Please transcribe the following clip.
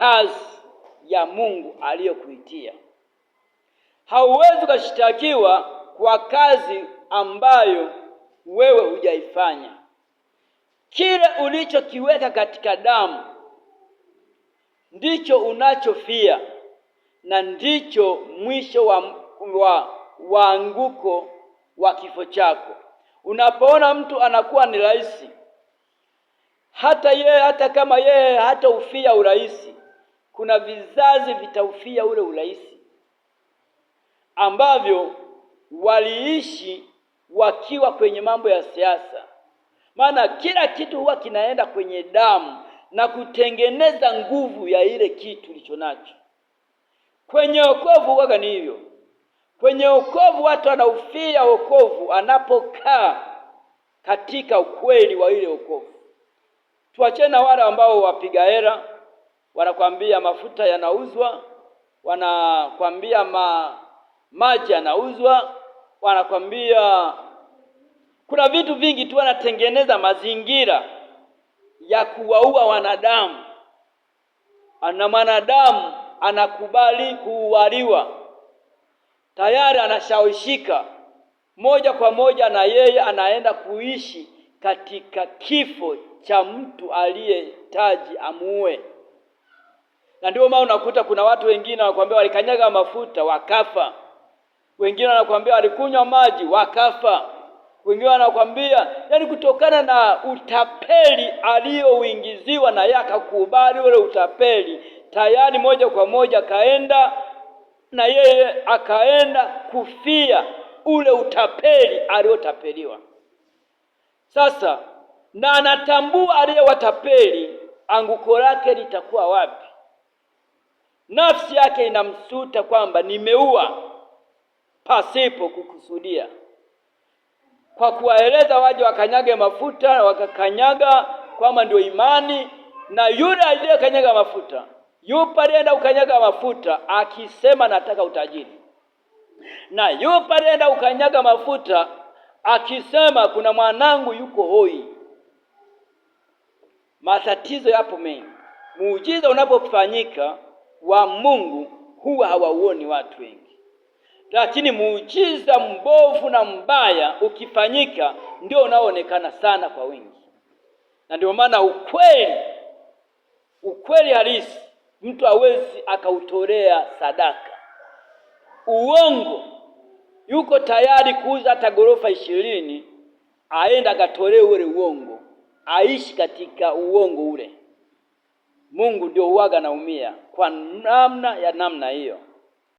kazi ya Mungu aliyokuitia. Hauwezi kushtakiwa kwa kazi ambayo wewe hujaifanya. Kile ulichokiweka katika damu ndicho unachofia, na ndicho mwisho wa anguko wa kifo chako. Unapoona mtu anakuwa ni rais, hata kama yeye hataufia urais, kuna vizazi vitaufia ule urais ambavyo waliishi wakiwa kwenye mambo ya siasa. Maana kila kitu huwa kinaenda kwenye damu na kutengeneza nguvu ya ile kitu ulicho nacho. Kwenye wokovu huwa ni hivyo. Kwenye wokovu watu wanaufia wokovu anapokaa katika ukweli wa ile wokovu. Tuachane na wale ambao wapiga hela, wanakwambia mafuta yanauzwa, wanakwambia maji yanauzwa, wanakwambia kuna vitu vingi tu, wanatengeneza mazingira ya kuwaua wanadamu. Ana mwanadamu anakubali kuualiwa, tayari anashawishika moja kwa moja, na yeye anaenda kuishi katika kifo cha mtu aliyetaji amuue. Na ndio maana unakuta kuna watu wengine wanakuambia walikanyaga mafuta wakafa, wengine wanakuambia walikunywa maji wakafa, wengine wanakuambia kutokana na utapeli aliyouingiziwa, na yeye akakubali ule utapeli, tayari moja kwa moja na yeye akaenda kufia ule utapeli aliotapeliwa. Sasa na anatambua aliyewatapeli, anguko lake litakuwa wapi? Nafsi yake inamsuta kwamba nimeua pasipo kukusudia, kwa kuwaeleza waje wakanyage mafuta, wakakanyaga kwamba ndio imani. Na yule aliyekanyaga mafuta, yupo alienda ukanyaga mafuta akisema nataka utajiri, na yupo alienda ukanyaga mafuta akisema kuna mwanangu yuko hoi. Matatizo yapo mengi. Muujiza unapofanyika wa Mungu huwa hawauoni watu wengi, lakini muujiza mbovu na mbaya ukifanyika ndio unaoonekana sana kwa wengi. Na ndio maana ukweli halisi mtu hawezi akautolea sadaka. Uongo yuko tayari kuuza hata ghorofa 20, aenda akatolee ule uongo, aishi katika uongo ule. Mungu ndio huaga naumia kwa namna hiyo.